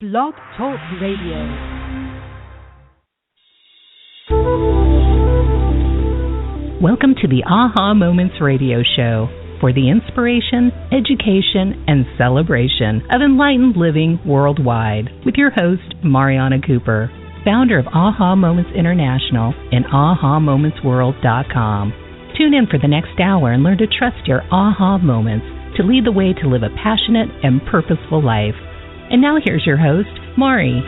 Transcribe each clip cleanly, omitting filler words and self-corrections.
Blog Talk Radio. Welcome to the Aha Moments Radio Show for the inspiration, education, and celebration of enlightened living worldwide with your host, Mariana Cooper, founder of Aha Moments International and AhaMomentsWorld.com. Tune in for the next hour and learn to trust your aha moments to lead the way to live a passionate and purposeful life. And now here's your host, Mari.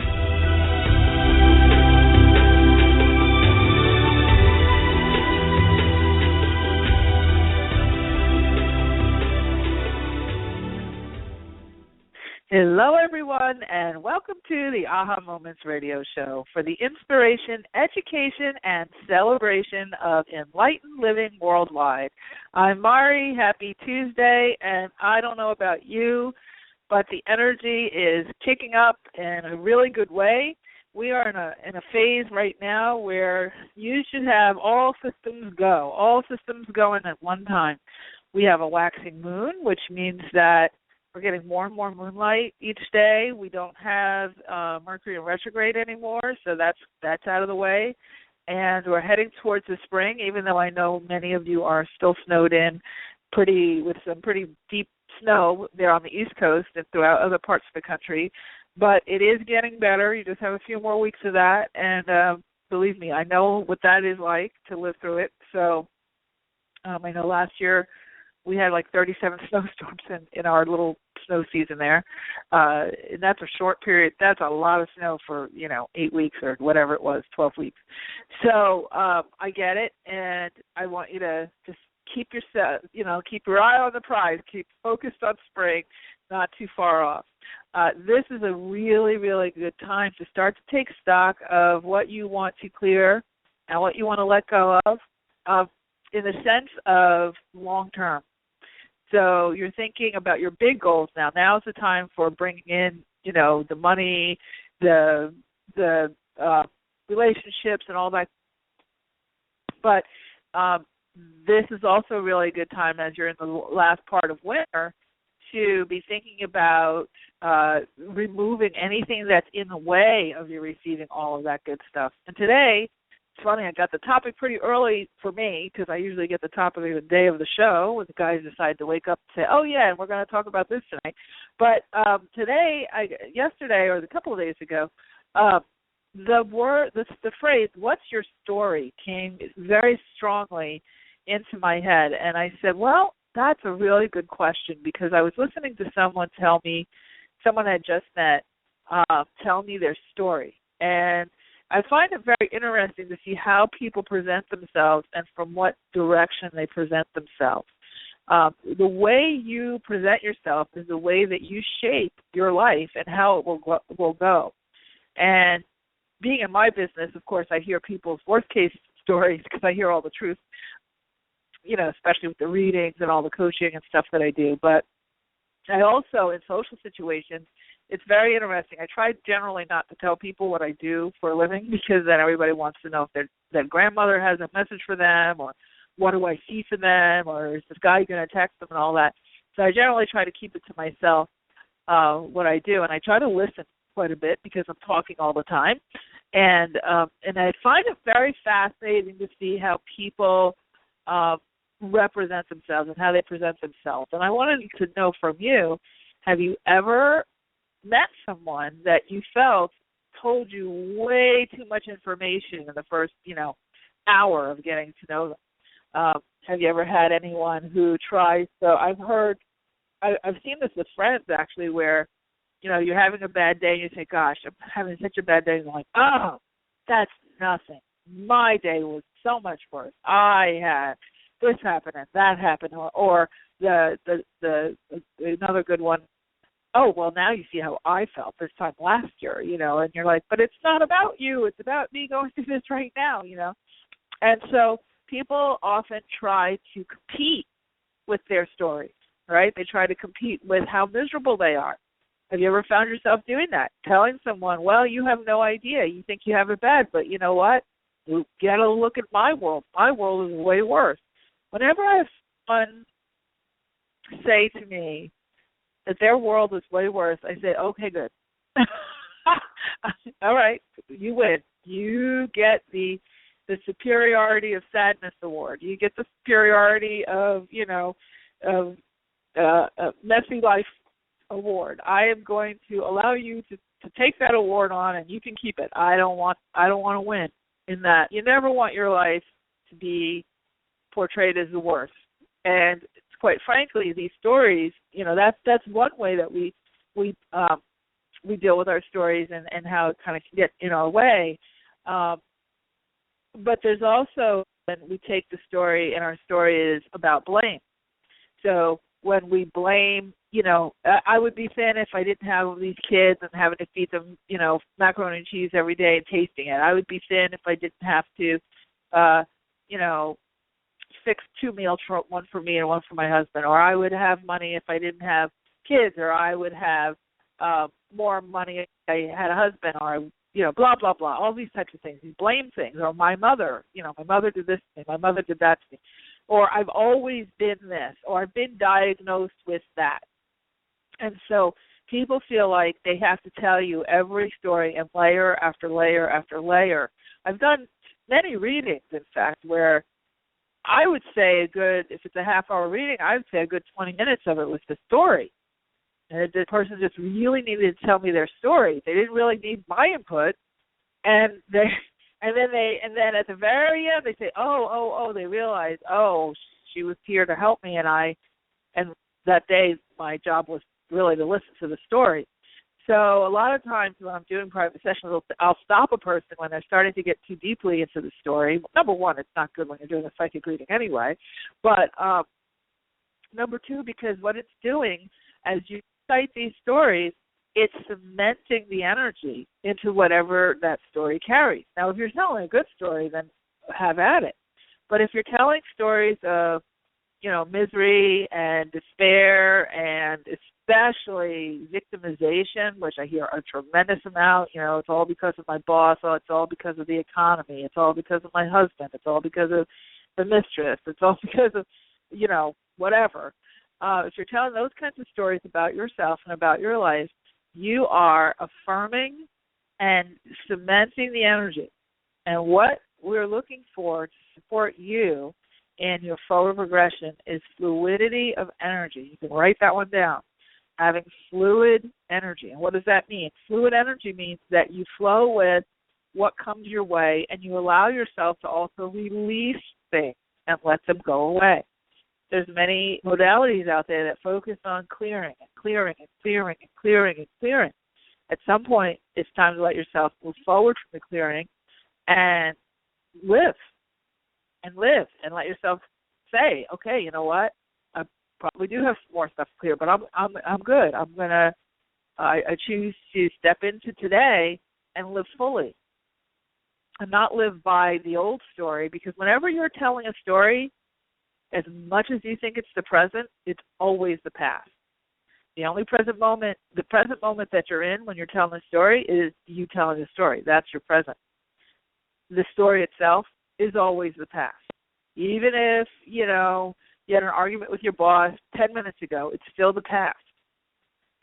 Hello, everyone, and welcome to the Aha Moments Radio Show for the inspiration, education, and celebration of enlightened living worldwide. I'm Mari. Happy Tuesday, and I don't know about you, but the energy is kicking up in a really good way. We are in a phase right now where you should have all systems going at one time. We have a waxing moon, which means that we're getting more and more moonlight each day. We don't have Mercury in retrograde anymore, so that's out of the way. And we're heading towards the spring, even though I know many of you are still snowed in with some pretty deep snow there on the East Coast and throughout other parts of the country. But it is getting better. You just have a few more weeks of that. And believe me, I know what that is like to live through it. So I know last year we had like 37 snowstorms in our little snow season there. And that's a short period. That's a lot of snow for, 8 weeks or whatever it was, 12 weeks. So I get it. And I want you to just keep your eye on the prize. Keep focused on spring, not too far off. This is a really, really good time to start to take stock of what you want to clear and what you want to let go of in the sense of long term. So you're thinking about your big goals now. Now's the time for bringing in, the money, the relationships and all that. But this is also a really good time as you're in the last part of winter to be thinking about removing anything that's in the way of you receiving all of that good stuff. And today, it's funny, I got the topic pretty early for me because I usually get the topic of the day of the show when the guys decide to wake up and say, oh, yeah, and we're going to talk about this tonight. But yesterday or a couple of days ago, the phrase, what's your story, came very strongly into my head. And I said, well, that's a really good question because I was listening to someone I just met, tell me their story. And I find it very interesting to see how people present themselves and from what direction they present themselves. The way you present yourself is the way that you shape your life and how it will go. And being in my business, of course, I hear people's worst-case stories because I hear all the truth, especially with the readings and all the coaching and stuff that I do. But I also, in social situations, it's very interesting. I try generally not to tell people what I do for a living because then everybody wants to know if their grandmother has a message for them or what do I see for them or is this guy going to text them and all that. So I generally try to keep it to myself, what I do. And I try to listen quite a bit because I'm talking all the time. And I find it very fascinating to see how people represent themselves and how they present themselves. And I wanted to know from you, have you ever met someone that you felt told you way too much information in the first, hour of getting to know them? Have you ever had anyone who tries? So I've seen this with friends actually where, you're having a bad day and you say, gosh, I'm having such a bad day. And I'm like, oh, that's nothing. My day was so much worse. I had this happen and that happened, or the another good one. Oh, well, now you see how I felt this time last year, and you're like, but it's not about you. It's about me going through this right now, And so people often try to compete with their stories, right? They try to compete with how miserable they are. Have you ever found yourself doing that? Telling someone, well, you have no idea. You think you have it bad, but you know what? You got to look at my world. My world is way worse. Whenever I have someone say to me, that their world was way worse, I say, okay, good. All right, you win. You get the superiority of sadness award. You get the superiority of, of messy life award. I am going to allow you to take that award on, and you can keep it. I don't want to win in that. You never want your life to be portrayed as the worst. And quite frankly, these stories, that's one way that we deal with our stories and how it kind of can get in our way. But there's also when we take the story, and our story is about blame. So when we blame, I would be thin if I didn't have these kids and having to feed them, macaroni and cheese every day and tasting it. I would be thin if I didn't have to, fix 2 meals, one for me and one for my husband. Or I would have money if I didn't have kids. Or I would have more money if I had a husband. Or blah, blah, blah, all these types of things. You blame things. Or my mother, my mother did this to me, my mother did that to me. Or I've always been this, or I've been diagnosed with that. And so people feel like they have to tell you every story and layer after layer after layer. I've done many readings, in fact, where I would say if it's a half-hour reading, I would say a good 20 minutes of it was the story. And the person just really needed to tell me their story. They didn't really need my input, and then at the very end they say, they realize, she was here to help me, and that day my job was really to listen to the story. So a lot of times when I'm doing private sessions, I'll stop a person when they're starting to get too deeply into the story. Number one, it's not good when you're doing a psychic reading anyway, but number two, because what it's doing as you cite these stories, it's cementing the energy into whatever that story carries. Now, if you're telling a good story, then have at it. But if you're telling stories of, misery and despair and especially victimization, which I hear a tremendous amount, it's all because of my boss, it's all because of the economy, it's all because of my husband, it's all because of the mistress, it's all because of, whatever. If you're telling those kinds of stories about yourself and about your life, you are affirming and cementing the energy. And what we're looking for to support you in your forward progression is fluidity of energy. You can write that one down. Having fluid energy. And what does that mean? Fluid energy means that you flow with what comes your way, and you allow yourself to also release things and let them go away. There's many modalities out there that focus on clearing and clearing and clearing and clearing and clearing. At some point, it's time to let yourself move forward from the clearing and live and let yourself say, okay, you know what? I probably do have more stuff to clear, but I'm good. I choose to step into today and live fully and not live by the old story, because whenever you're telling a story, as much as you think it's the present, it's always the past. The present moment that you're in when you're telling a story is you telling a story. That's your present. The story itself is always the past. Even if, you had an argument with your boss 10 minutes ago, it's still the past.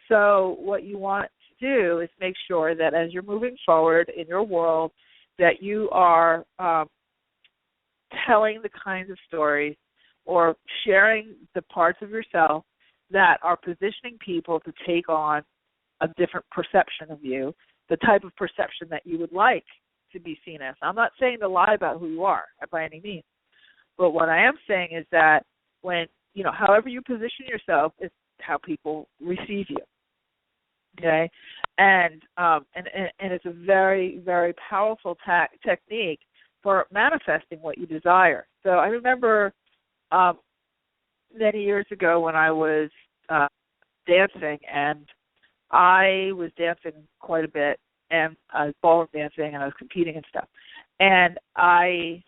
So what you want to do is make sure that as you're moving forward in your world, that you are telling the kinds of stories or sharing the parts of yourself that are positioning people to take on a different perception of you, the type of perception that you would like to be seen as. I'm not saying to lie about who you are by any means, but what I am saying is that when, however you position yourself is how people receive you. Okay, and it's a very, very powerful technique for manifesting what you desire. So I remember many years ago when I was dancing, and I was dancing quite a bit, and I was ballroom dancing, and I was competing and stuff. And I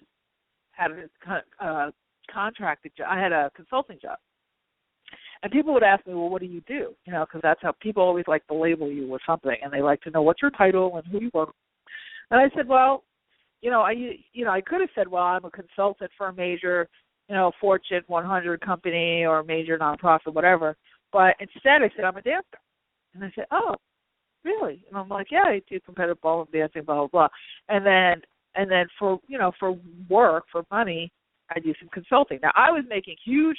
had a contracted job. I had a consulting job. And people would ask me, well, what do you do? Because that's how people always like to label you with something, and they like to know what's your title and who you work with. And I said, well, I could have said, well, I'm a consultant for a major, Fortune 100 company or a major nonprofit, whatever. But instead I said, I'm a dancer. And I said, oh. really? And I'm like, yeah, I do competitive ballroom dancing, blah, blah, blah. And then for, for work, for money, I do some consulting. Now, I was making huge,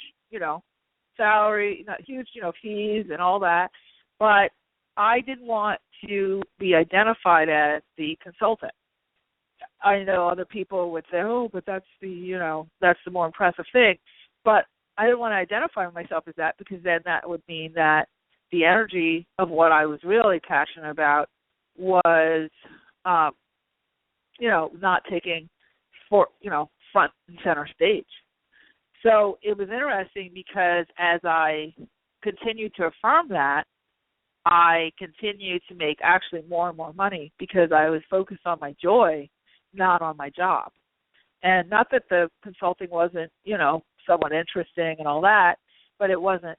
salary, not huge, fees and all that, but I didn't want to be identified as the consultant. I know other people would say, oh, but that's that's the more impressive thing. But I didn't want to identify myself as that, because then that would mean that the energy of what I was really passionate about was, not taking front and center stage. So it was interesting, because as I continued to affirm that, I continued to make actually more and more money, because I was focused on my joy, not on my job. And not that the consulting wasn't, somewhat interesting and all that, but it wasn't,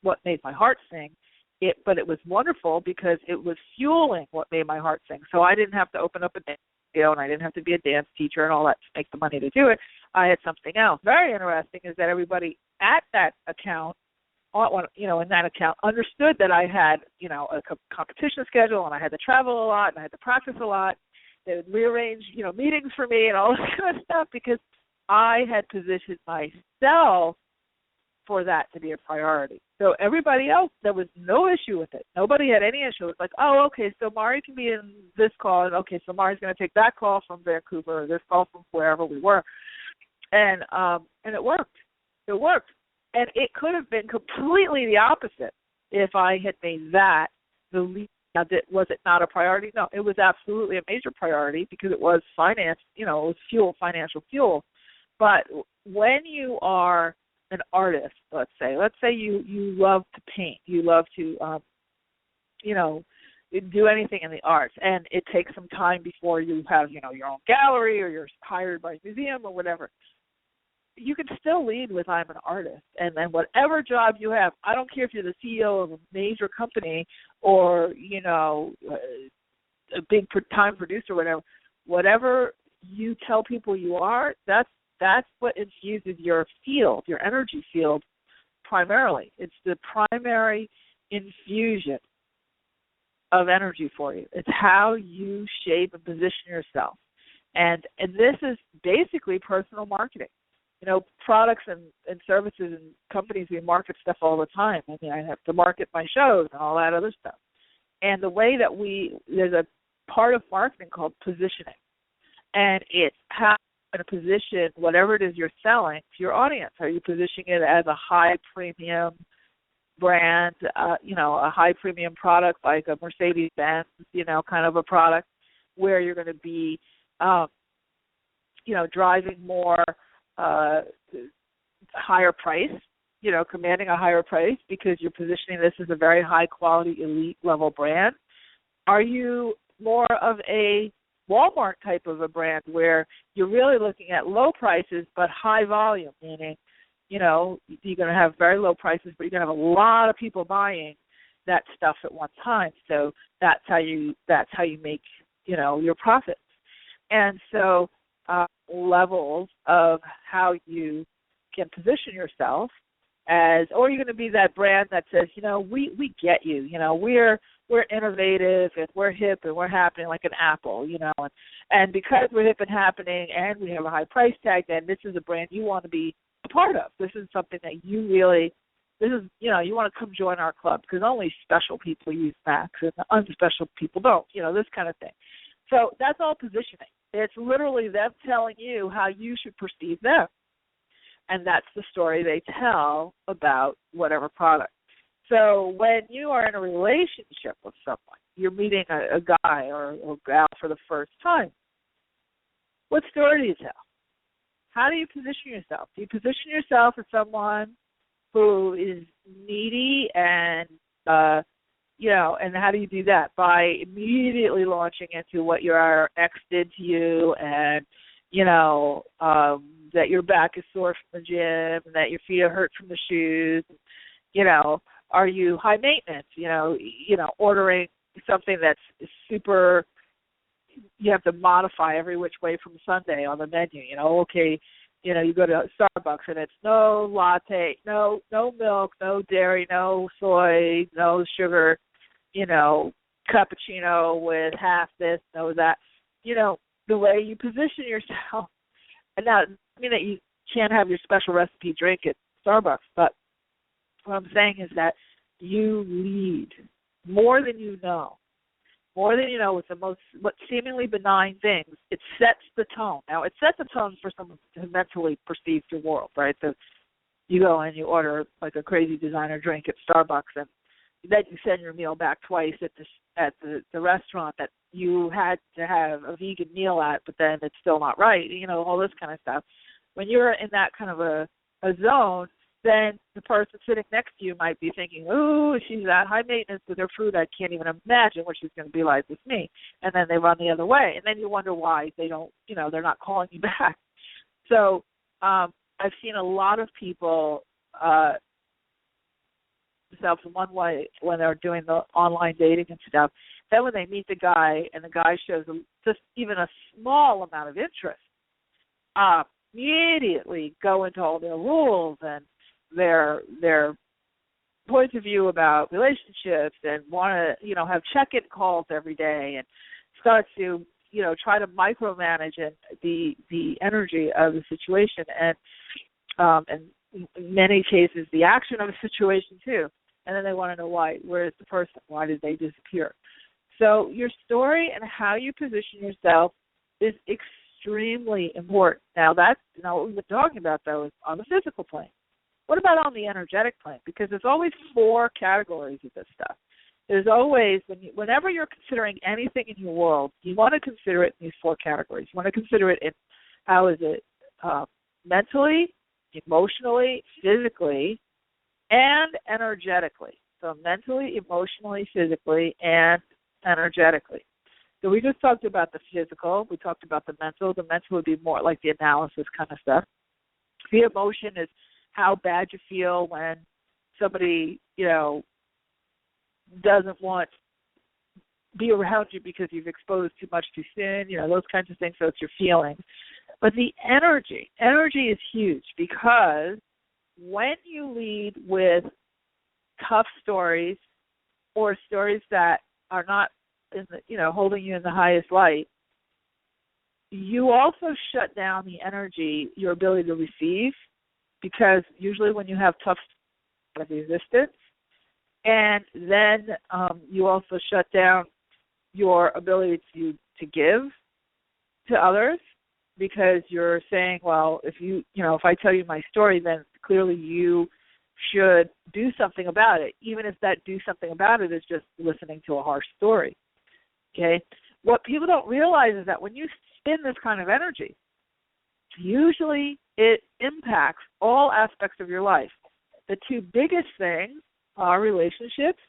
what made my heart sing. But it was wonderful, because it was fueling what made my heart sing. So I didn't have to open up a dance studio, and I didn't have to be a dance teacher and all that to make the money to do it. I had something else. Very interesting is that everybody at that account, in that account, understood that I had, a competition schedule, and I had to travel a lot, and I had to practice a lot. They would rearrange, meetings for me and all this kind of stuff, because I had positioned myself for that to be a priority. So everybody else, there was no issue with it. Nobody had any issue. It's like, oh, okay, so Mari can be in this call, and okay, so Mari's going to take that call from Vancouver, or this call from wherever we were, and it worked. It worked. And it could have been completely the opposite if I had made that the lead. Now, was it not a priority? No, it was absolutely a major priority, because it was finance, it was fuel, financial fuel. But when you are an artist, let's say you love to paint, you love to, do anything in the arts, and it takes some time before you have, your own gallery, or you're hired by a museum or whatever. You can still lead with I'm an artist, and then whatever job you have, I don't care if you're the CEO of a major company or, a big time producer, whatever you tell people you are, that's what infuses your field, your energy field primarily. It's the primary infusion of energy for you. It's how you shape and position yourself. And this is basically personal marketing. Products and services and companies, we market stuff all the time. I mean, I have to market my shows and all that other stuff. And the way that there's a part of marketing called positioning. And it's how you're going to position whatever it is you're selling to your audience. Are you positioning it as a high premium brand, a high premium product like a Mercedes-Benz, kind of a product where you're going to be, driving more higher price, commanding a higher price because you're positioning this as a very high quality elite level brand? Are you more of a Walmart type of a brand where you're really looking at low prices but high volume, meaning, you're going to have very low prices, but you're going to have a lot of people buying that stuff at one time. So that's how you make, your profits. And so levels of how you can position yourself as, or you're going to be that brand that says, we get you, we're innovative and we're hip and we're happening like an Apple, and because we're hip and happening and we have a high price tag, then this is a brand you want to be a part of. This is something that you really, you want to come join our club because only special people use Macs and the unspecial people don't, this kind of thing. So that's all positioning. It's literally them telling you how you should perceive them. And that's the story they tell about whatever product. So when you are in a relationship with someone, you're meeting a guy or a gal for the first time, what story do you tell? How do you position yourself? Do you position yourself as someone who is needy and, and how do you do that? By immediately launching into what your ex did to you and, that your back is sore from the gym and that your feet are hurt from the shoes. Are you high maintenance? Ordering something that's super, you have to modify every which way from Sunday on the menu. You go to Starbucks and it's no latte, no milk, no dairy, no soy, no sugar, cappuccino with half this, no that. You know, the way you position yourself. And now, I mean that you can't have your special recipe drink at Starbucks, but what I'm saying is that you lead more than you know. More than you know with the most what seemingly benign things. It sets the tone. Now, it sets the tone for someone who mentally perceives your world, right? You go and you order like a crazy designer drink at Starbucks, and then you send your meal back twice at the restaurant that you had to have a vegan meal at, but then it's still not right. You know, all this kind of stuff. When you're in that kind of a zone, then the person sitting next to you might be thinking, "Oh, she's that high maintenance with her food. I can't even imagine what she's going to be like with me." And then they run the other way, and then you wonder why they don't, you know, they're not calling you back. So I've seen a lot of people themselves in one way when they're doing the online dating and stuff. Then when they meet the guy and the guy shows them just even a small amount of interest, immediately go into all their rules and their points of view about relationships and want to, you know, have check-in calls every day and start to, you know, try to micromanage the energy of the situation and in many cases the action of the situation too. And then they want to know why. Where's the person? Why did they disappear? So your story and how you position yourself is extremely important. Now what we've been talking about though is on the physical plane. What about on the energetic plane? Because there's always 4 categories of this stuff. There's always, whenever you're considering anything in your world, you want to consider it in these 4 categories. You want to consider it in how is it mentally, emotionally, physically, and energetically. So mentally, emotionally, physically, and energetically. So we just talked about the physical. We talked about the mental. The mental would be more like the analysis kind of stuff. The emotion is how bad you feel when somebody, you know, doesn't want to be around you because you've exposed too much too soon, you know, those kinds of things. So it's your feelings. But the energy is huge because when you lead with tough stories or stories that are not in the, you know, holding you in the highest light, you also shut down the energy, your ability to receive, because usually when you have tough resistance, and then you also shut down your ability to give to others, because you're saying, well, if I tell you my story, then clearly you should do something about it, even if that do something about it is just listening to a harsh story. Okay? What people don't realize is that when you spin this kind of energy, usually it impacts all aspects of your life. The 2 biggest things are relationships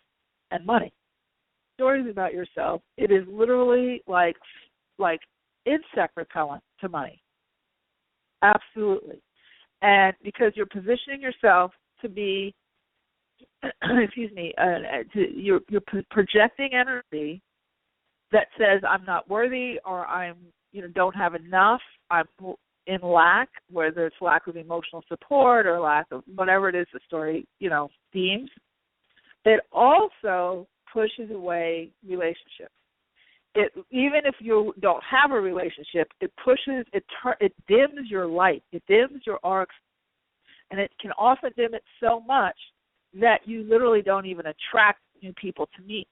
and money. Stories about yourself, it is literally like insect repellent to money. Absolutely. And because you're positioning yourself to be, you're projecting energy that says I'm not worthy, or I'm, don't have enough, I'm in lack, whether it's lack of emotional support or lack of whatever it is the story, themes. It also pushes away relationships. Even if you don't have a relationship, it dims your light, it dims your aura, and it can often dim it so much that you literally don't even attract new people to meet.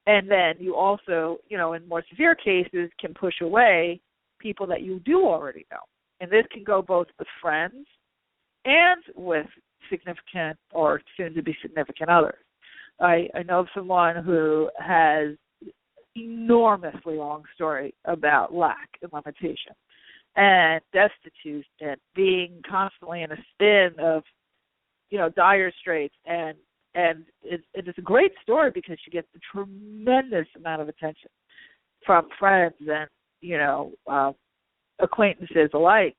And then you also, in more severe cases, can push away people that you do already know. And this can go both with friends and with significant or soon-to-be significant others. I know of someone who has enormously long story about lack and limitation and destitute and being constantly in a spin of, dire straits. And it's a great story because she gets a tremendous amount of attention from friends and, acquaintances alike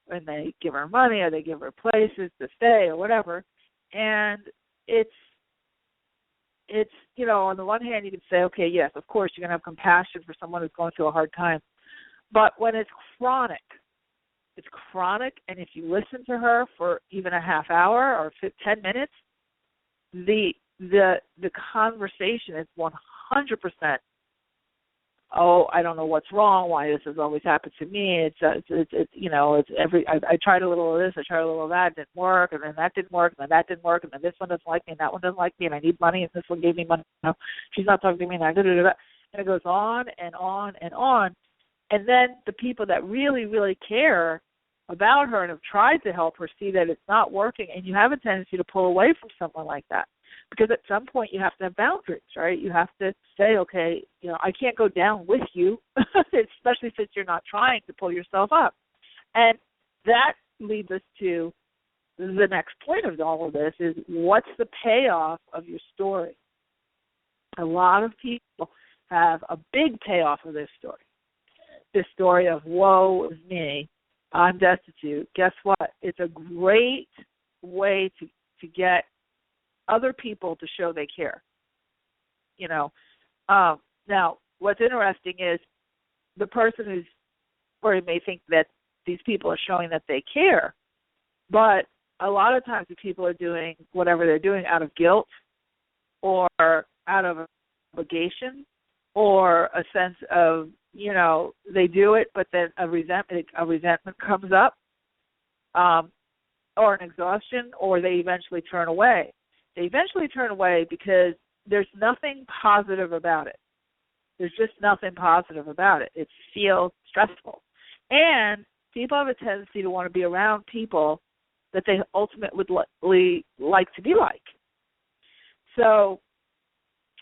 when they give her money or they give her places to stay or whatever. And it's on the one hand, you can say, okay, yes, of course, you're going to have compassion for someone who's going through a hard time. But when it's chronic, and if you listen to her for even a half hour or 10 minutes, the conversation is 100%, oh, I don't know what's wrong, why this has always happened to me. I tried a little of this, I tried a little of that, it didn't work, and then that didn't work, and then that didn't work, and then this one doesn't like me, and that one doesn't like me, and I need money, and this one gave me money. No, she's not talking to me, and and it goes on and on and on. And then the people that really, really care about her and have tried to help her see that it's not working, and you have a tendency to pull away from someone like that. Because at some point you have to have boundaries, right? You have to say, okay, I can't go down with you, especially since you're not trying to pull yourself up. And that leads us to the next point of all of this is, what's the payoff of your story? A lot of people have a big payoff of this story. This story of, woe is me, I'm destitute. Guess what? It's a great way to get other people to show they care. Now, what's interesting is the person or you may think that these people are showing that they care, but a lot of times the people are doing whatever they're doing out of guilt or out of obligation or a sense of, they do it, but then a resentment comes up, or an exhaustion, or they eventually turn away. They eventually turn away because there's nothing positive about it. There's just nothing positive about it. It feels stressful. And people have a tendency to want to be around people that they ultimately like to be like. So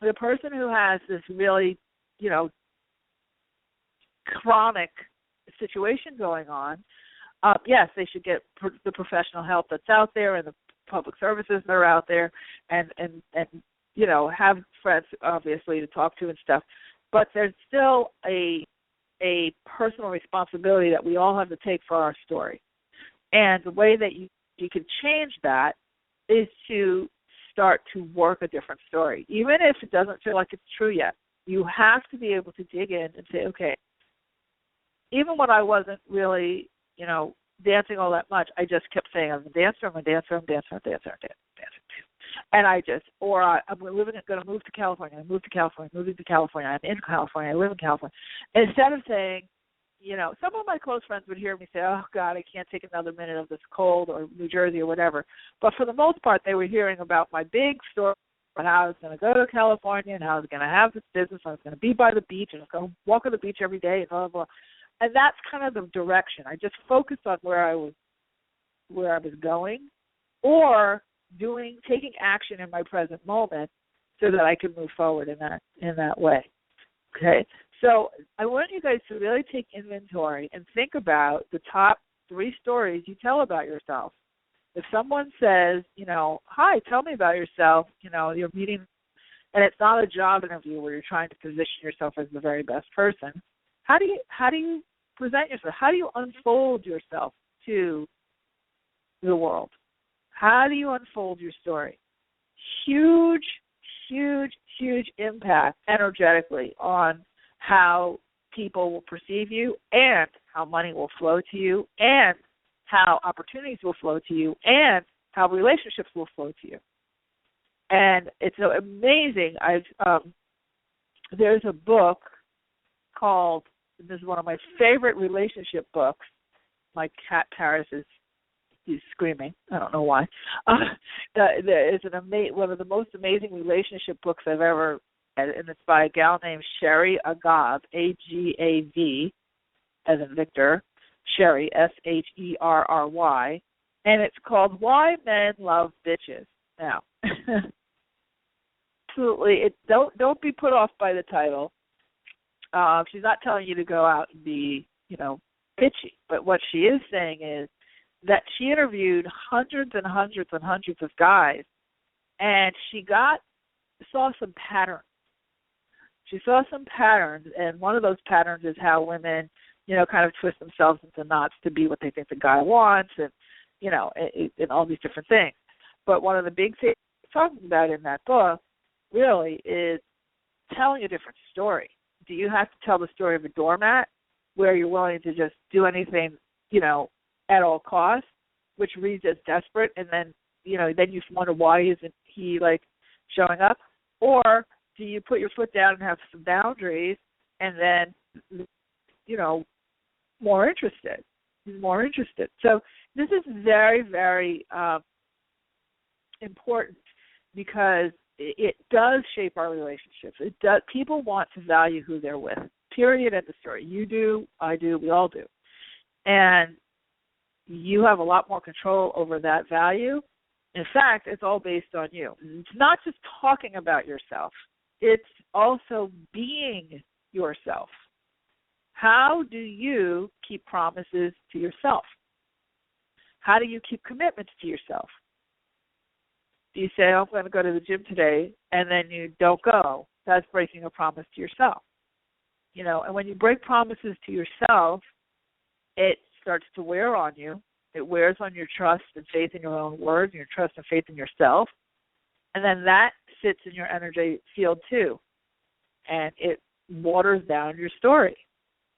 the person who has this really, chronic situation going on, yes, they should get the professional help that's out there and the public services that are out there, and have friends obviously to talk to and stuff. But there's still a personal responsibility that we all have to take for our story. And the way that you can change that is to start to work a different story, even if it doesn't feel like it's true yet. You have to be able to dig in and say, okay, even when I wasn't really, dancing all that much, I just kept saying, I'm a dancer. And I'm going to move to California. I'm moving to California. I'm in California. I live in California. And instead of saying, some of my close friends would hear me say, oh, God, I can't take another minute of this cold, or New Jersey or whatever. But for the most part, they were hearing about my big story, and how I was going to go to California, and how I was going to have this business. I was going to be by the beach, and I was going to walk on the beach every day, and blah, blah, blah. And that's kind of the direction. I just focused on where I was going, or taking action in my present moment so that I could move forward in that way. Okay? So I want you guys to really take inventory and think about the top 3 stories you tell about yourself. If someone says, hi, tell me about yourself, you're meeting, and it's not a job interview where you're trying to position yourself as the very best person, how do you present yourself? How do you unfold yourself to the world? How do you unfold your story? Huge, huge, huge impact energetically on how people will perceive you, and how money will flow to you, and how opportunities will flow to you, and how relationships will flow to you. And it's amazing. There's a book called, this is one of my favorite relationship books. My cat Paris he's screaming. I don't know why. There is one of the most amazing relationship books I've ever read, and it's by a gal named Sherry Agav, Agav, as in Victor, Sherry, Sherry, and it's called Why Men Love Bitches. Now, absolutely, don't be put off by the title. She's not telling you to go out and be, bitchy, but what she is saying is that she interviewed hundreds and hundreds and hundreds of guys, and she saw some patterns. She saw some patterns, and one of those patterns is how women, kind of twist themselves into knots to be what they think the guy wants, and, and all these different things. But one of the big things she's talking about in that book really is telling a different story. Do you have to tell the story of a doormat where you're willing to just do anything, at all costs, which reads as desperate, and then, then you wonder why isn't he, showing up? Or do you put your foot down and have some boundaries and then, more interested? So this is very, very important because it does shape our relationships. It does. People want to value who they're with. Period. End of story. You do, I do, we all do. And you have a lot more control over that value. In fact, it's all based on you. It's not just talking about yourself. It's also being yourself. How do you keep promises to yourself? How do you keep commitments to yourself? Do you say, I'm going to go to the gym today, and then you don't go? That's breaking a promise to yourself. And when you break promises to yourself, it starts to wear on you. It wears on your trust and faith in your own words, and your trust and faith in yourself. And then that sits in your energy field too. And it waters down your story.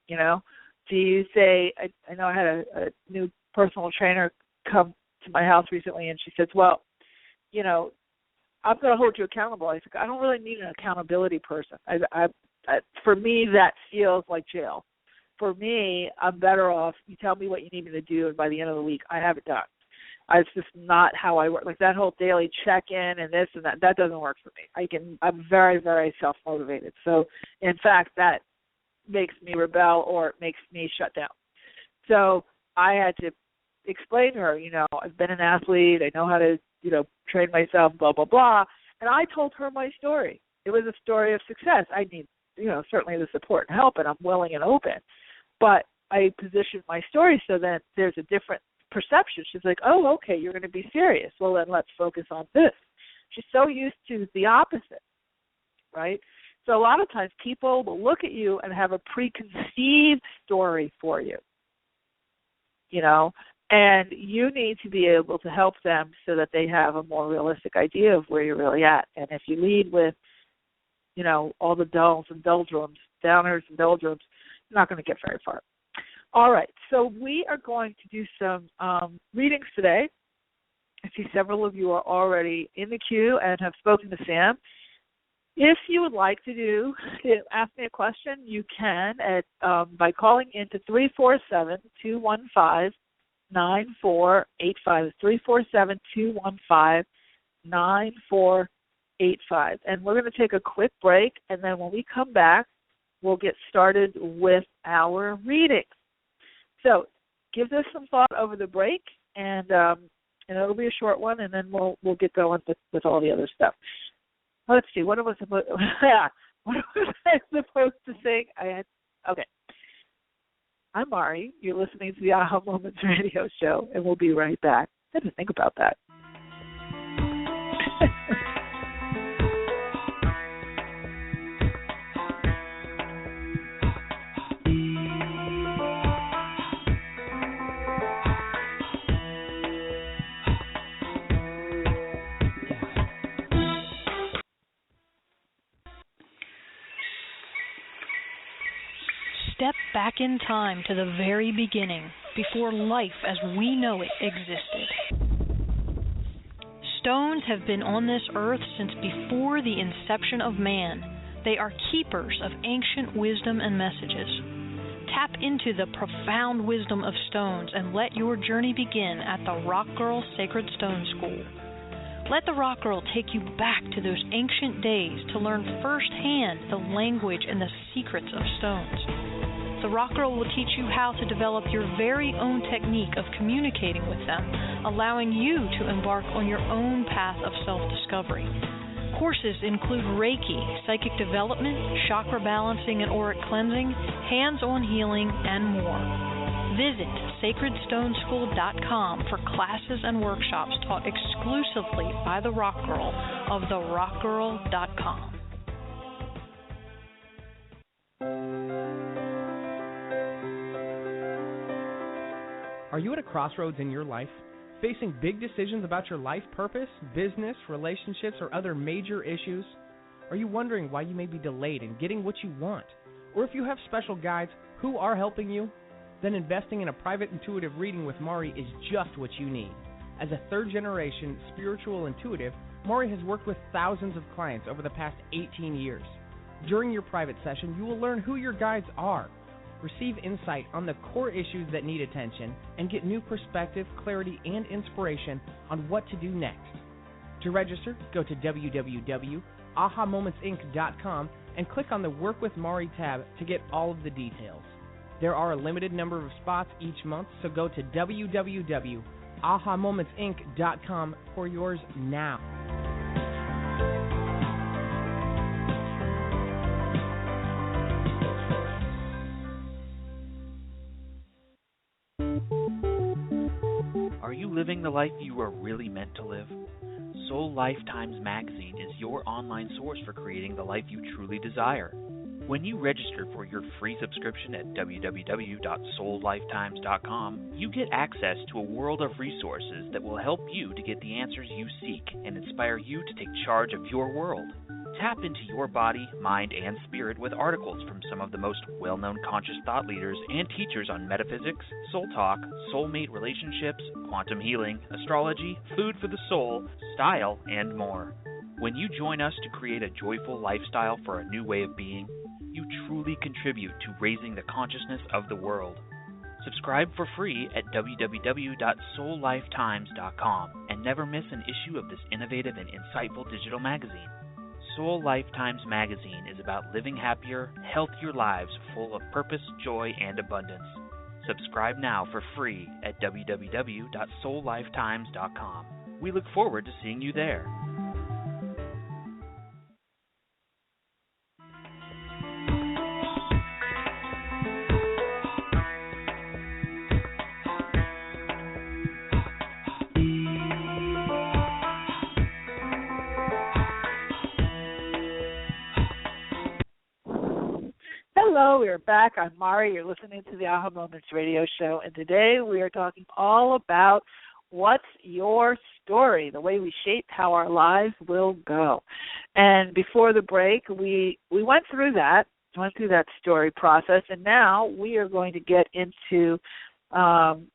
Do you say, I know I had a new personal trainer come to my house recently, and she says, well, I'm going to hold you accountable. I said, I don't really need an accountability person. For me, that feels like jail. For me, I'm better off, you tell me what you need me to do, and by the end of the week, I have it done. It's just not how I work. Like that whole daily check-in and this and that doesn't work for me. I'm very, very self-motivated. So, in fact, that makes me rebel or it makes me shut down. So I had to explain to her, I've been an athlete. I know how to, train myself, blah, blah, blah. And I told her my story. It was a story of success. I need, certainly the support and help, and I'm willing and open. But I positioned my story so that there's a different perception. She's like, oh, okay, you're going to be serious. Well, then let's focus on this. She's so used to the opposite, right? So a lot of times people will look at you and have a preconceived story for you, and you need to be able to help them so that they have a more realistic idea of where you're really at. And if you lead with, all the dulls and doldrums, downers and doldrums, you're not going to get very far. All right, so we are going to do some readings today. I see several of you are already in the queue and have spoken to Sam. If you would like to ask me a question, you can by calling into 347-215-9485. 347-215-9485. And we're going to take a quick break, and then when we come back, we'll get started with our readings. So give this some thought over the break, and it'll be a short one, and then we'll get going with all the other stuff. Let's see. What was I supposed to sing? Okay. I'm Mari. You're listening to the Aha Moments radio show, and we'll be right back. I had to think about that. Step back in time to the very beginning, before life as we know it existed. Stones have been on this earth since before the inception of man. They are keepers of ancient wisdom and messages. Tap into the profound wisdom of stones and let your journey begin at the Rock Girl Sacred Stone School. Let the Rock Girl take you back to those ancient days to learn firsthand the language and the secrets of stones. The Rock Girl will teach you how to develop your very own technique of communicating with them, allowing you to embark on your own path of self-discovery. Courses include Reiki, psychic development, chakra balancing and auric cleansing, hands-on healing, and more. Visit sacredstoneschool.com for classes and workshops taught exclusively by the Rock Girl of therockgirl.com. Are you at a crossroads in your life, facing big decisions about your life purpose, business, relationships, or other major issues? Are you wondering why you may be delayed in getting what you want? Or if you have special guides who are helping you? Then investing in a private intuitive reading with Mari is just what you need. As a third-generation spiritual intuitive, Maury has worked with thousands of clients over the past 18 years. During your private session, you will learn who your guides are, receive insight on the core issues that need attention, and get new perspective, clarity, and inspiration on what to do next. To register, go to www.ahamomentsinc.com and click on the Work with Maury tab to get all of the details. There are a limited number of spots each month, so go to www.ahamomentsinc.com for yours now. Are you living the life you are really meant to live? Soul Lifetimes Magazine is your online source for creating the life you truly desire. When you register for your free subscription at www.soullifetimes.com, you get access to a world of resources that will help you to get the answers you seek and inspire you to take charge of your world. Tap into your body, mind, and spirit with articles from some of the most well-known conscious thought leaders and teachers on metaphysics, soul talk, soulmate relationships, quantum healing, astrology, food for the soul, style, and more. When you join us to create a joyful lifestyle for a new way of being, you truly contribute to raising the consciousness of the world. Subscribe for free at www.soullifetimes.com and never miss an issue of this innovative and insightful digital magazine. Soul Lifetimes Magazine is about living happier, healthier lives full of purpose, joy, and abundance. Subscribe now for free at www.soullifetimes.com. We look forward to seeing you there. Hello, we are back. I'm Mari. You're listening to the Aha Moments radio show, and today we are talking all about what's your story, the way we shape how our lives will go. And before the break, we went through that story process, and now we are going to get into some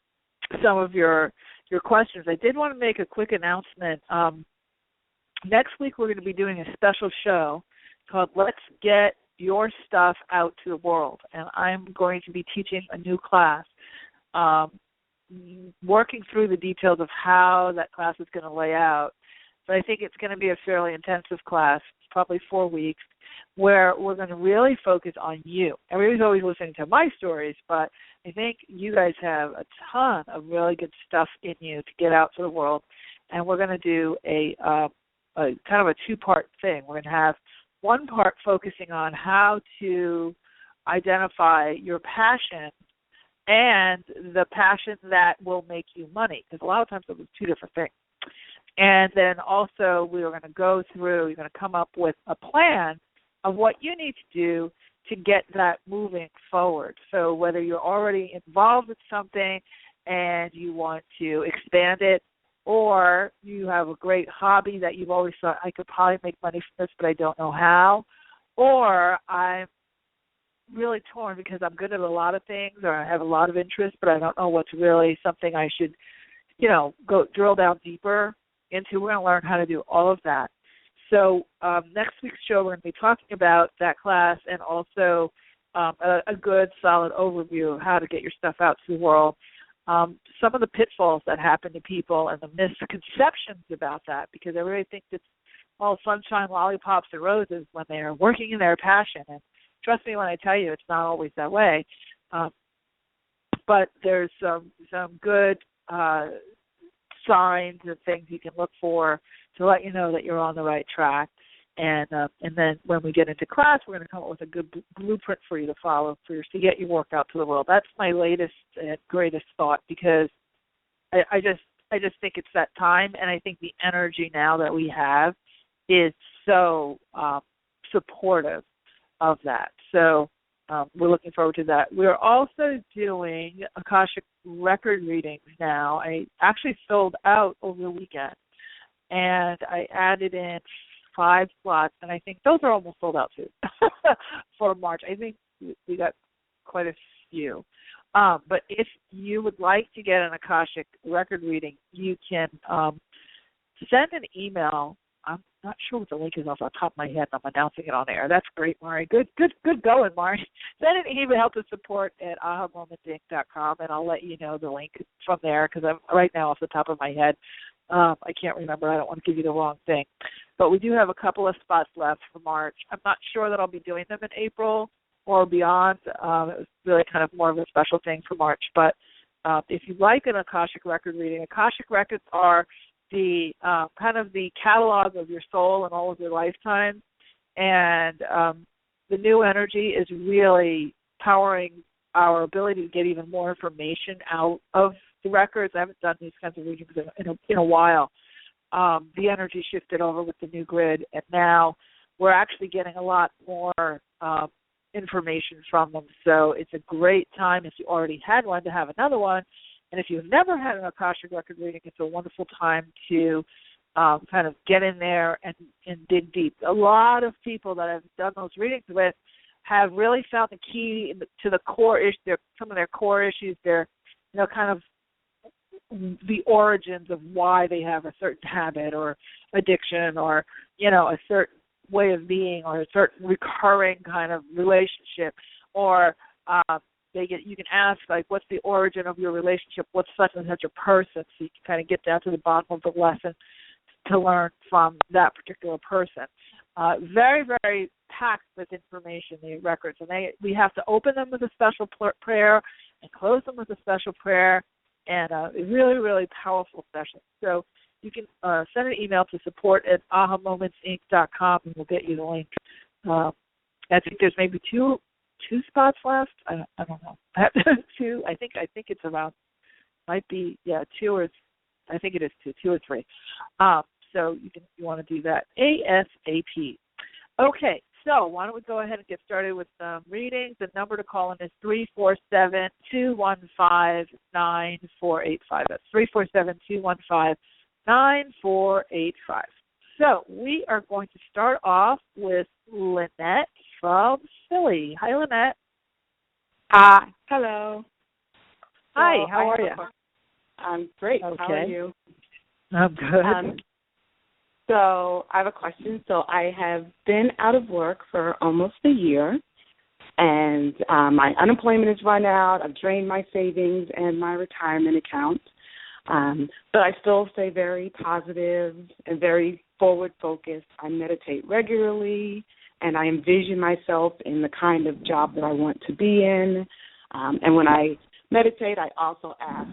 of your questions. I did want to make a quick announcement. Next week we're going to be doing a special show called Let's Get Your Stuff Out to the World, and I'm going to be teaching a new class, working through the details of how that class is going to lay out. But I think it's going to be a fairly intensive class, probably 4 weeks, where we're going to really focus on you. Everybody's always listening to my stories, but I think you guys have a ton of really good stuff in you to get out to the world, and we're going to do a kind of a two-part thing. We're going to have one part focusing on how to identify your passion and the passion that will make you money, because a lot of times those are two different things. And then also we are going to go through, you're going to come up with a plan of what you need to do to get that moving forward. So whether you're already involved with something and you want to expand it, or you have a great hobby that you've always thought, I could probably make money from this, but I don't know how. Or I'm really torn because I'm good at a lot of things, or I have a lot of interest, but I don't know what's really something I should, go drill down deeper into. We're going to learn how to do all of that. So next week's show, we're going to be talking about that class and also a good, solid overview of how to get your stuff out to the world. Some of the pitfalls that happen to people and the misconceptions about that, because everybody thinks it's all sunshine, lollipops, and roses when they are working in their passion. And trust me when I tell you, it's not always that way. But there's some good signs and things you can look for to let you know that you're on the right track. And then when we get into class, we're going to come up with a good blueprint for you to follow to get your work out to the world. That's my latest and greatest thought, because I just think it's that time, and I think the energy now that we have is so supportive of that. So we're looking forward to that. We're also doing Akashic record readings now. I actually sold out over the weekend, and I added in 5 slots, and I think those are almost sold out too for March. I think we got quite a few. But if you would like to get an Akashic record reading, you can send an email I'm not sure what the link is off the top of my head, and I'm announcing it on air. That's great, Mari. Good going, Mari. Send an email help to support at ahamomentsinc.com, and I'll let you know the link from there, because I'm right now off the top of my head. I can't remember. I don't want to give you the wrong thing. But we do have a couple of spots left for March. I'm not sure that I'll be doing them in April or beyond. It was really kind of more of a special thing for March. But if you like an Akashic record reading, Akashic records are the kind of the catalog of your soul and all of your lifetimes. And the new energy is really powering our ability to get even more information out of the records. I haven't done these kinds of readings in a while. The energy shifted over with the new grid, and now we're actually getting a lot more information from them. So it's a great time if you already had one to have another one. And if you've never had an Akashic record reading, it's a wonderful time to kind of get in there and dig deep. A lot of people that I've done those readings with have really found the key to the core issue, some of their core issues, their, kind of the origins of why they have a certain habit or addiction or, a certain way of being or a certain recurring kind of relationship, or you can ask, like, what's the origin of your relationship? What's such and such a person? So you can kind of get down to the bottom of the lesson to learn from that particular person. Very, very packed with information, the records. And we have to open them with a special prayer and close them with a special prayer, and a really, really powerful session. So you can send an email to support at ahamomentsinc.com, and we'll get you the link. I think there's maybe two spots left. I don't know. Two. I think it's around. Might be two, or I think it is two or three. So you want to do that ASAP. Okay. So why don't we go ahead and get started with some readings. The number to call in is 347-215-9485. That's 347-215-9485. So we are going to start off with Lynette from Philly. Hi, Lynette. Hi. Hello. Hi, how are you? I'm great. Okay. How are you? I'm good. So I have a question. So I have been out of work for almost a year, and my unemployment is run out. I've drained my savings and my retirement account. But I still stay very positive and very forward-focused. I meditate regularly, and I envision myself in the kind of job that I want to be in. And when I meditate, I also ask,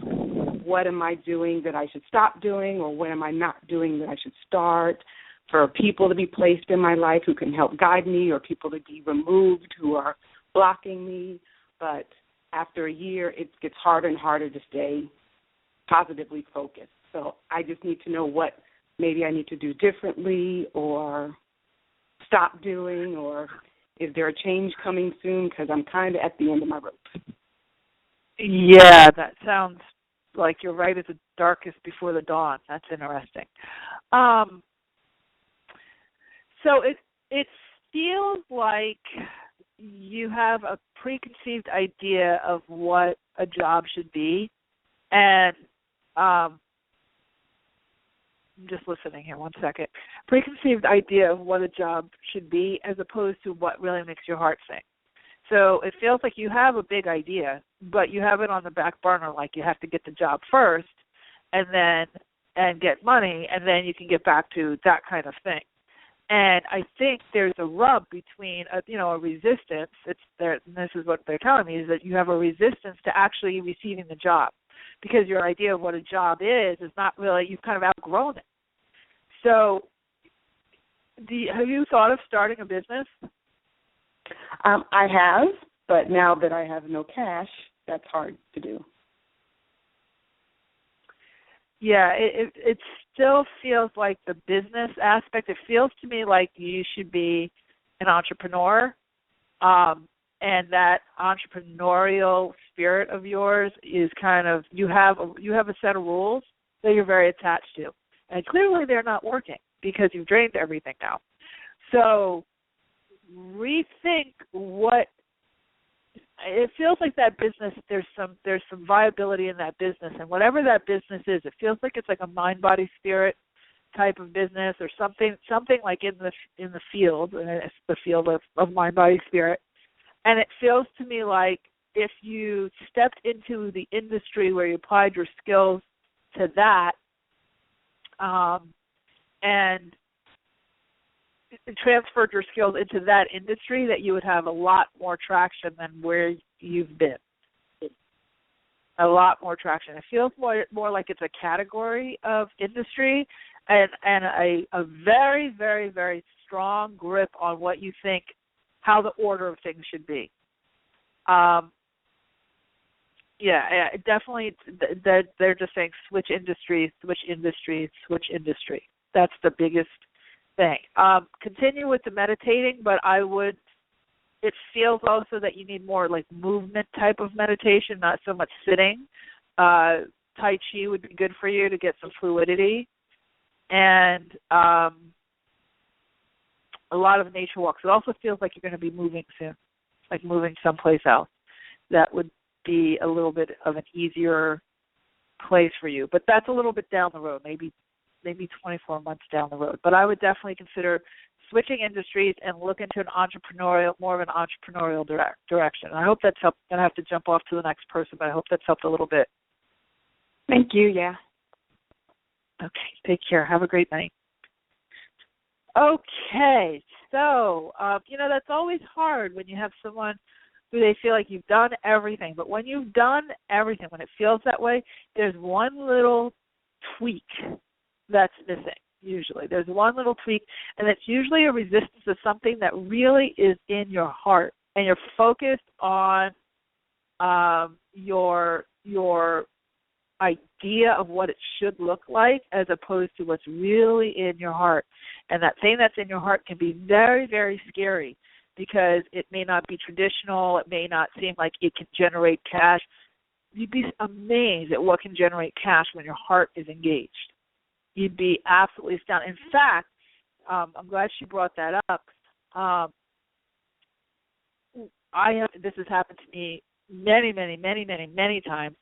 what am I doing that I should stop doing, or what am I not doing that I should start, for people to be placed in my life who can help guide me, or people to be removed who are blocking me. But after a year, it gets harder and harder to stay positively focused. So I just need to know what maybe I need to do differently or stop doing, or is there a change coming soon, because I'm kind of at the end of my rope. Yeah, that sounds like you're right at the darkest before the dawn. That's interesting. So it feels like you have a preconceived idea of what a job should be, and I'm just listening here 1 second. Preconceived idea of what a job should be as opposed to what really makes your heart sing. So it feels like you have a big idea, but you have it on the back burner, like you have to get the job first and get money, and then you can get back to that kind of thing. And I think there's a rub between a resistance. And this is what they're telling me, is that you have a resistance to actually receiving the job, because your idea of what a job is not really, you've kind of outgrown it. So have you thought of starting a business? I have, but now that I have no cash, that's hard to do. Yeah, it still feels like the business aspect. It feels to me like you should be an entrepreneur, and that entrepreneurial spirit of yours is kind of, you have a set of rules that you're very attached to, and clearly they're not working because you've drained everything now. So rethink what it feels like. That business, there's some viability in that business, and whatever that business is, it feels like it's like a mind, body, spirit type of business or something like in the field, and it's the field of mind, body, spirit. And it feels to me like if you stepped into the industry where you applied your skills to that, and transferred your skills into that industry, that you would have a lot more traction than where you've been. A lot more traction. It feels more like it's a category of industry and a very, very, very strong grip on what you think, how the order of things should be. Definitely. They're just saying switch industry, switch industry, switch industry. That's the biggest thing. Continue with the meditating, but it feels also that you need more like movement type of meditation, not so much sitting. Tai Chi would be good for you to get some fluidity. And a lot of nature walks. It also feels like you're going to be moving soon, like moving someplace else. That would be a little bit of an easier place for you. But that's a little bit down the road, maybe 24 months down the road. But I would definitely consider switching industries and look into more of an entrepreneurial direction. I hope that's helped. I'm going to have to jump off to the next person, but I hope that's helped a little bit. Thank you, yeah. Okay, take care. Have a great night. Okay, so, that's always hard when you have someone who they feel like you've done everything. But when you've done everything, when it feels that way, there's one little tweak that's missing, usually. There's one little tweak, and it's usually a resistance to something that really is in your heart, and you're focused on your idea of what it should look like as opposed to what's really in your heart. And that thing that's in your heart can be very, very scary because it may not be traditional. It may not seem like it can generate cash. You'd be amazed at what can generate cash when your heart is engaged. You'd be absolutely astounded. In fact, I'm glad she brought that up. This has happened to me many, many, many, many, many times.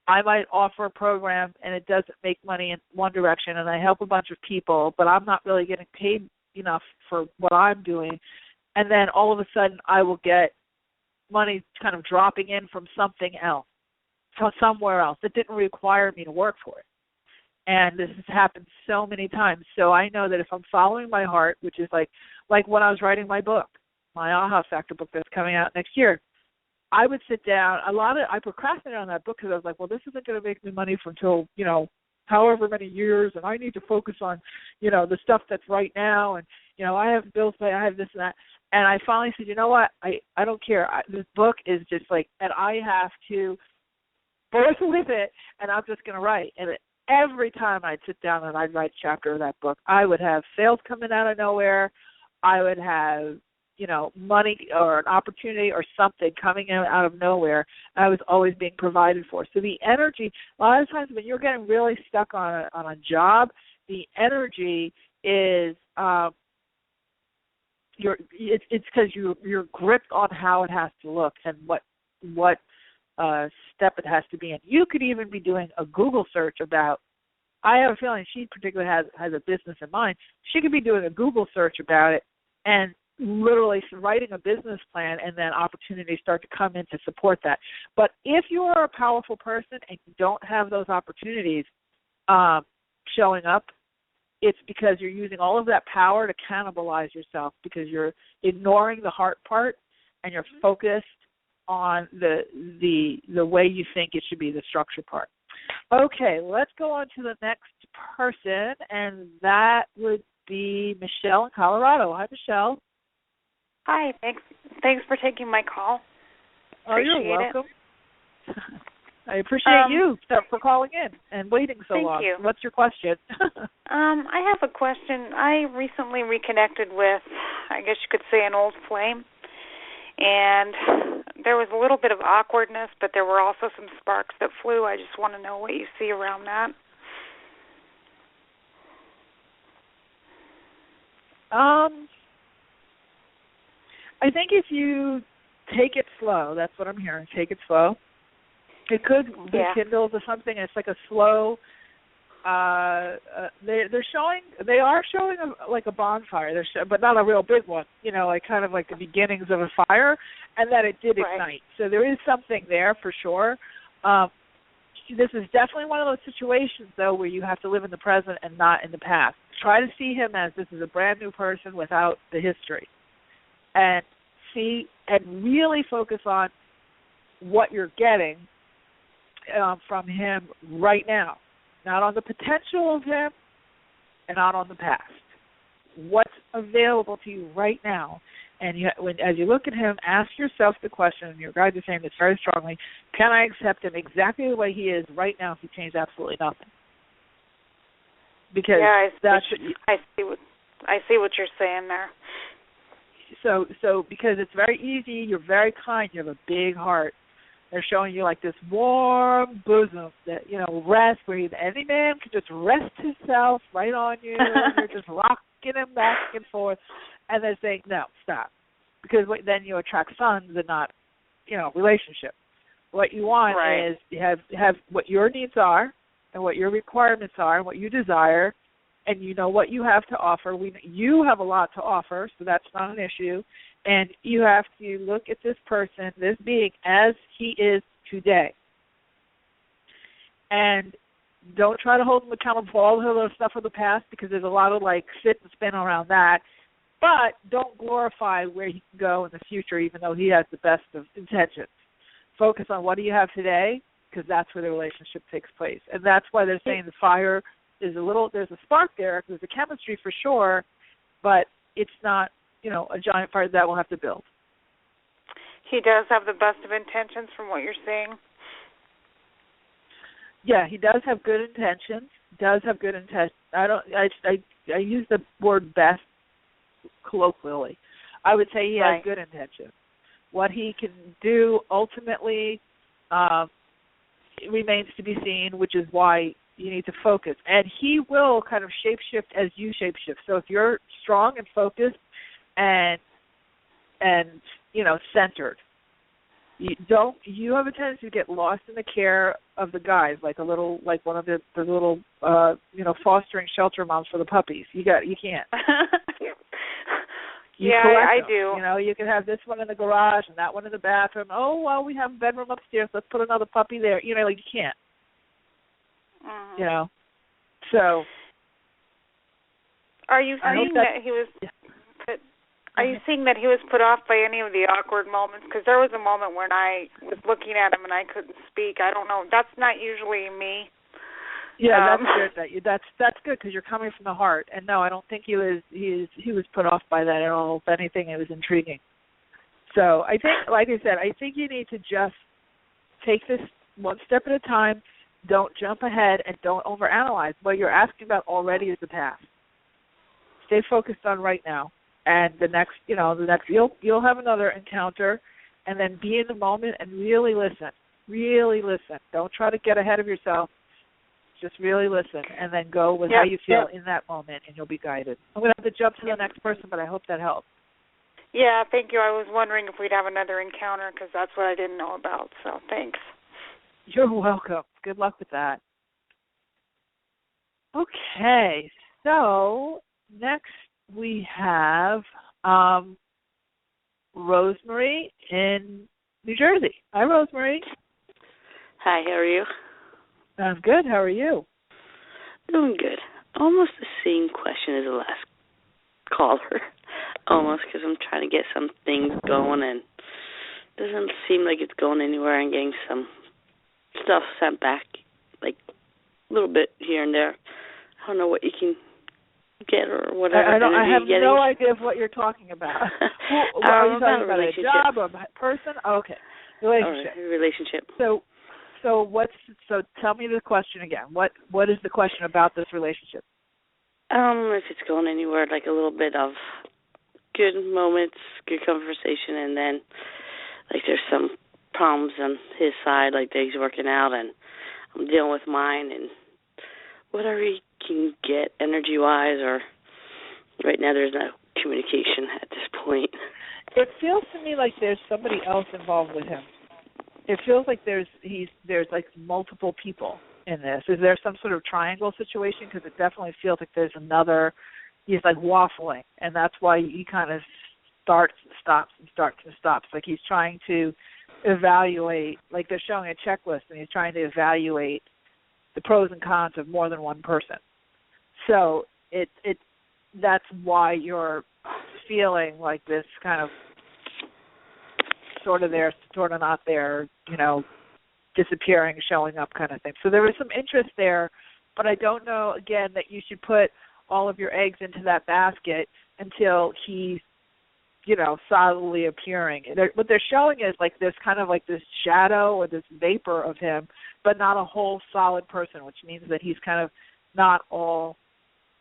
I might offer a program and it doesn't make money in one direction, and I help a bunch of people, but I'm not really getting paid enough for what I'm doing. And then all of a sudden I will get money kind of dropping in from something else, from somewhere else that didn't require me to work for it. And this has happened so many times. So I know that if I'm following my heart, which is like when I was writing my book, my Aha Factor book that's coming out next year, I would sit down. I procrastinated on that book because I was like, well, this isn't going to make me money for until, however many years, and I need to focus on, the stuff that's right now, and, I have bills to pay, I have this and that. And I finally said, you know what, I don't care. This book is just like, and I have to birth with it, and I'm just going to write. And every time I'd sit down and I'd write a chapter of that book, I would have sales coming out of nowhere. I would have money or an opportunity or something coming out of nowhere. I was always being provided for. So the energy, a lot of times when you're getting really stuck on a job, the energy is it's because you're gripped on how it has to look and what step it has to be in. You could even be doing a Google search about. I have a feeling she particularly has a business in mind. She could be doing a Google search about it and literally writing a business plan, and then opportunities start to come in to support that. But if you are a powerful person and you don't have those opportunities showing up, it's because you're using all of that power to cannibalize yourself, because you're ignoring the heart part and you're focused on the way you think it should be, the structure part. Okay, let's go on to the next person, and that would be Michelle in Colorado. Hi, Michelle. Hi, thanks for taking my call. You're welcome. I appreciate you for calling in and waiting so long. Thank you. What's your question? I have a question. I recently reconnected with, I guess you could say, an old flame, and there was a little bit of awkwardness, but there were also some sparks that flew. I just want to know what you see around that. I think if you take it slow, that's what I'm hearing, take it slow. It could rekindle to something. It's like a slow they're showing, they are showing like a bonfire, but not a real big one. Like kind of like the beginnings of a fire, and that it did ignite. So there is something there for sure. This is definitely one of those situations, though, where you have to live in the present and not in the past. Try to see him as this is a brand new person without the history, and really focus on what you're getting from him right now, not on the potential of him and not on the past. What's available to you right now? And as you look at him, ask yourself the question, and your guide is saying this very strongly, can I accept him exactly the way he is right now if he changed absolutely nothing? Because I see what you're saying there. So because it's very easy, you're very kind, you have a big heart. They're showing you like this warm bosom that, rest, where any man can just rest himself right on you, and you're just rocking him back and forth. And they're saying, no, stop. Because then you attract sons and not, relationship. What you want is you have what your needs are and what your requirements are and what you desire, and you know what you have to offer. You have a lot to offer, so that's not an issue. And you have to look at this person, this being, as he is today. And don't try to hold him accountable for all the other stuff of the past, because there's a lot of, sit and spin around that. But don't glorify where he can go in the future, even though he has the best of intentions. Focus on what do you have today, because that's where the relationship takes place. And that's why they're saying the fire is there's a spark there, there's a chemistry for sure, but it's not, a giant fire that we'll have to build. He does have the best of intentions from what you're saying? Yeah, he does have good intentions. I use the word best colloquially. I would say he has good intentions. What he can do ultimately remains to be seen, which is why you need to focus. And he will kind of shape-shift as you shape-shift. So if you're strong and focused and centered, you have a tendency to get lost in the care of the guys, like one of the little fostering shelter moms for the puppies. You can't. I do. You can have this one in the garage and that one in the bathroom. Oh, well, we have a bedroom upstairs. Let's put another puppy there. You can't. Mm-hmm. So. Are you saying that he was? Are you seeing that he was put off by any of the awkward moments? Because there was a moment when I was looking at him and I couldn't speak. I don't know. That's not usually me. Yeah, that's good. That's good, because you're coming from the heart. And no, I don't think he was put off by that at all. If anything, it was intriguing. So I think, like I said, you need to just take this one step at a time. Don't jump ahead and don't overanalyze. What you're asking about already is the past. Stay focused on right now. And the next you'll have another encounter, and then be in the moment and really listen. Really listen. Don't try to get ahead of yourself. Just really listen, and then go with how you feel in that moment, and you'll be guided. I'm going to have to jump to the next person, but I hope that helps. Yeah, thank you. I was wondering if we'd have another encounter, because that's what I didn't know about, so thanks. You're welcome. Good luck with that. Okay, so next we have Rosemary in New Jersey. Hi, Rosemary. Hi, how are you? I'm good. How are you? Doing good. Almost the same question as the last caller. Almost, because I'm trying to get some things going, and it doesn't seem like it's going anywhere. I'm getting some stuff sent back, like a little bit here and there. I don't know what you can get or whatever. I have no idea of what you're talking about. Are you talking about a job or a person? Oh, okay. Relationship. Oh, relationship. So tell me the question again. What is the question about this relationship? If it's going anywhere, like a little bit of good moments, good conversation, and then like there's some problems on his side, like that he's working out, and I'm dealing with mine, and whatever he can get energy-wise, or right now there's no communication at this point. It feels to me like there's somebody else involved with him. It feels like there's like multiple people. in this? Is there some sort of triangle situation? Because it definitely feels like there's another, he's like waffling, and that's why he kind of starts and stops and starts and stops. Like he's trying to evaluate, like they're showing a checklist, and he's trying to evaluate the pros and cons of more than one person. So that's why you're feeling like this kind of sort of there, sort of not there, disappearing, showing up kind of thing. So there was some interest there, but I don't know, again, that you should put all of your eggs into that basket until he's, solidly appearing. What they're showing is like this kind of like this shadow or this vapor of him, but not a whole solid person, which means that he's kind of not all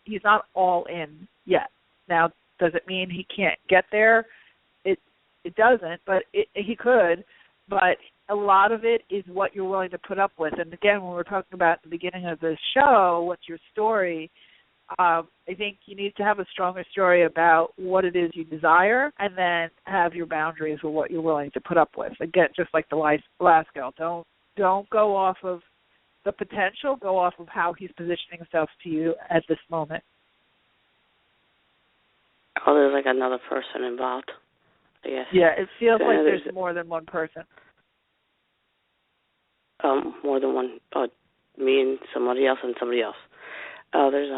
in yet. Now, does it mean he can't get there? It doesn't, but he could. But a lot of it is what you're willing to put up with. And again, when we're talking about the beginning of the show, what's your story? I think you need to have a stronger story about what it is you desire, and then have your boundaries with what you're willing to put up with. Again, just like the last girl, don't go off of the potential. Go off of how he's positioning himself to you at this moment. Oh, there's like another person involved, I guess. Yeah, it feels like there's more than one person. More than one. Me and somebody else and somebody else. There's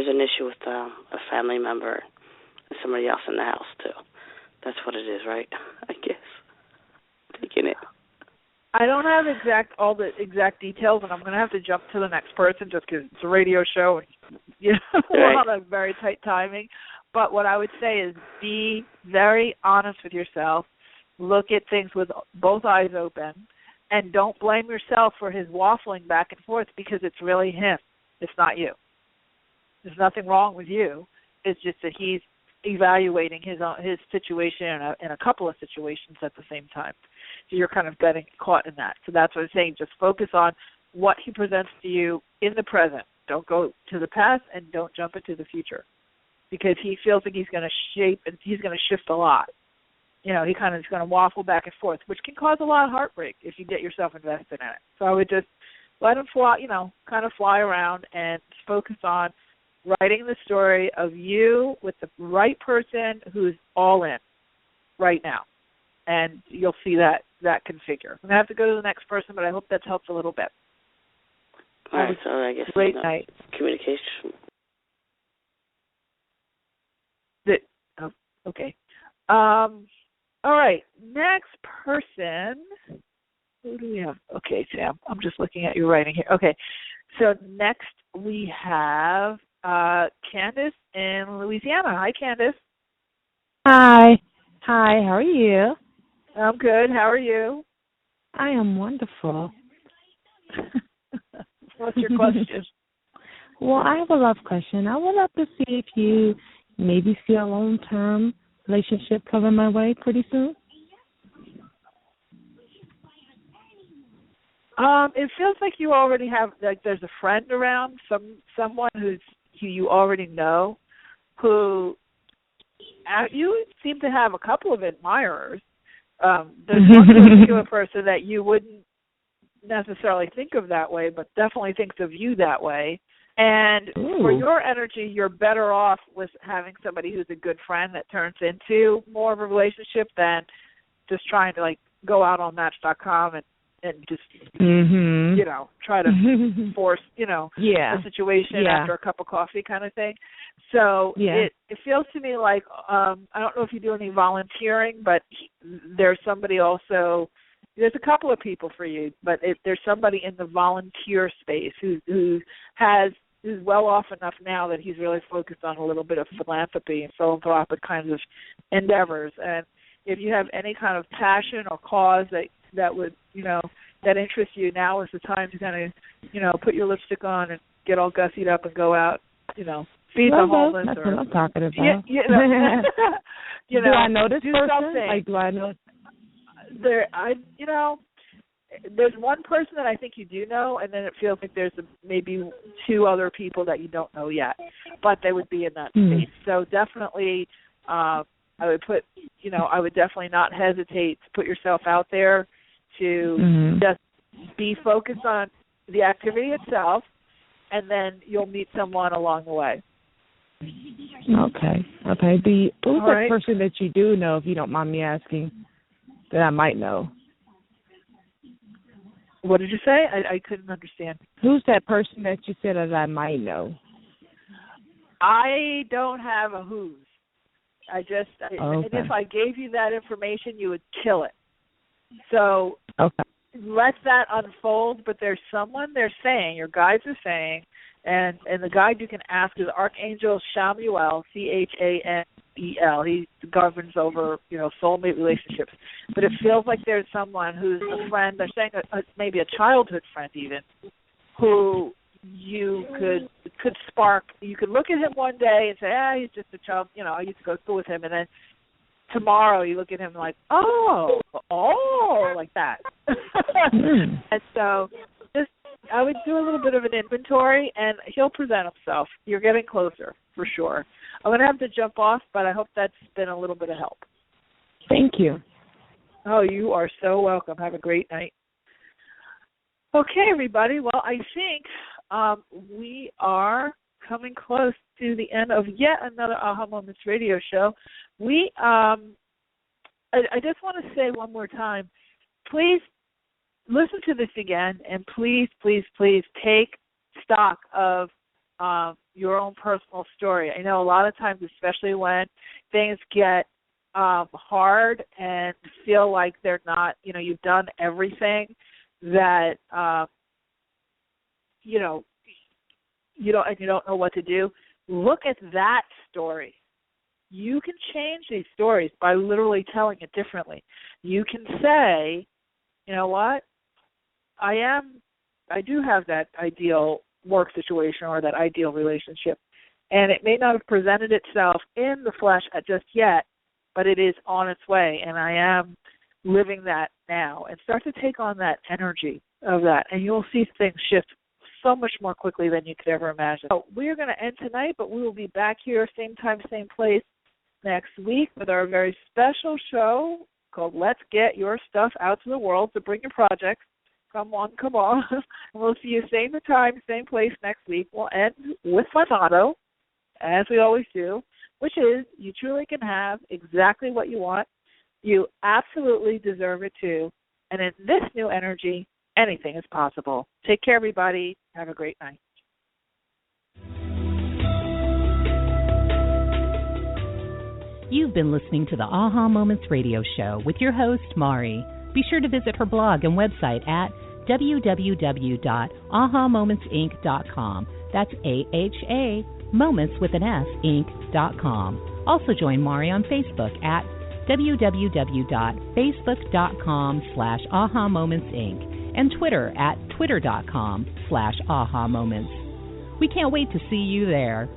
an issue with a family member and somebody else in the house too. That's what it is, right? I guess. Taking it. I don't have all the exact details, and I'm going to have to jump to the next person just because it's a radio show and we're on a very tight timing. But what I would say is be very honest with yourself. Look at things with both eyes open, and don't blame yourself for his waffling back and forth, because it's really him. It's not you. There's nothing wrong with you. It's just that he's evaluating his situation in a couple of situations at the same time. So you're kind of getting caught in that. So that's what I'm saying. Just focus on what he presents to you in the present. Don't go to the past, and don't jump into the future, because he feels like he's going to shape and he's going to shift a lot. He kind of is going to waffle back and forth, which can cause a lot of heartbreak if you get yourself invested in it. So I would just let him fly, kind of fly around, and focus on writing the story of you with the right person who's all in right now. And you'll see that configure. I'm going to have to go to the next person, but I hope that's helped a little bit. All right, so I guess great night. Communication. Okay. All right, next person. Who do we have? Okay, Sam, I'm just looking at your writing here. Okay, so next we have Candace in Louisiana. Hi, Candace. Hi, how are you? I'm good. How are you? I am wonderful. What's your question? Well, I have a love question. I would love to see if you maybe see a long-term relationship coming my way pretty soon. It feels like you already have, like there's a friend around, someone who you already know, who you seem to have a couple of admirers. There's one particular person that you wouldn't necessarily think of that way, but definitely thinks of you that way. And for your energy, you're better off with having somebody who's a good friend that turns into more of a relationship than just trying to like go out on Match.com and just try to force the situation after a cup of coffee kind of thing. So it feels to me like I don't know if you do any volunteering, but there's somebody also. There's a couple of people for you, but there's somebody in the volunteer space who's well off enough now that he's really focused on a little bit of philanthropy and philanthropic kinds of endeavors. And if you have any kind of passion or cause that would that interests you, now is the time to kind of put your lipstick on and get all gussied up and go out, feed the homeless. That's what I'm talking about. Do I know this person? Something. Like, do I know? There's one person that I think you do know, and then it feels like there's maybe two other people that you don't know yet, but they would be in that space. So definitely, I would definitely not hesitate to put yourself out there to just be focused on the activity itself, and then you'll meet someone along the way. Okay. Who's that person that you do know, if you don't mind me asking, that I might know? What did you say? I couldn't understand. Who's that person that you said that I might know? I don't have a who's. Okay. And if I gave you that information, you would kill it. So let that unfold, but there's someone they're saying, your guides are saying, and the guide you can ask is Archangel Chamuel, Chanel. He governs over, soulmate relationships. But it feels like there's someone who's a friend, they're saying maybe a childhood friend even, who you could spark. You could look at him one day and say, he's just a child, I used to go to school with him, and then tomorrow you look at him like, like that. And so I would do a little bit of an inventory, and he'll present himself. You're getting closer, for sure. I'm going to have to jump off, but I hope that's been a little bit of help. Thank you. Oh, you are so welcome. Have a great night. Okay, everybody. Well, I think we are coming close to the end of yet another Aha Moments radio show. I just want to say one more time, please listen to this again, and please, please, please take stock of your own personal story. I know a lot of times, especially when things get hard and feel like they're not, you've done everything that, you don't know what to do. Look at that story. You can change these stories by literally telling it differently. You can say, you know what, I do have that ideal work situation or that ideal relationship, and it may not have presented itself in the flesh just yet, but it is on its way, and I am living that now. And start to take on that energy of that, and you'll see things shift so much more quickly than you could ever imagine. So we're going to end tonight, but we will be back here same time, same place next week with our very special show called Let's Get Your Stuff Out to the World. So bring your projects. Come on. And we'll see you same time, same place next week. We'll end with my motto, as we always do, which is you truly can have exactly what you want. You absolutely deserve it too. And in this new energy, anything is possible. Take care, everybody. Have a great night. You've been listening to the Aha Moments radio show with your host, Mari. Be sure to visit her blog and website at www.ahamomentsinc.com. That's AHA, moments with an S, inc.com. Also join Mari on Facebook at www.facebook.com/ahamomentsinc and Twitter at twitter.com/ahamoments. We can't wait to see you there.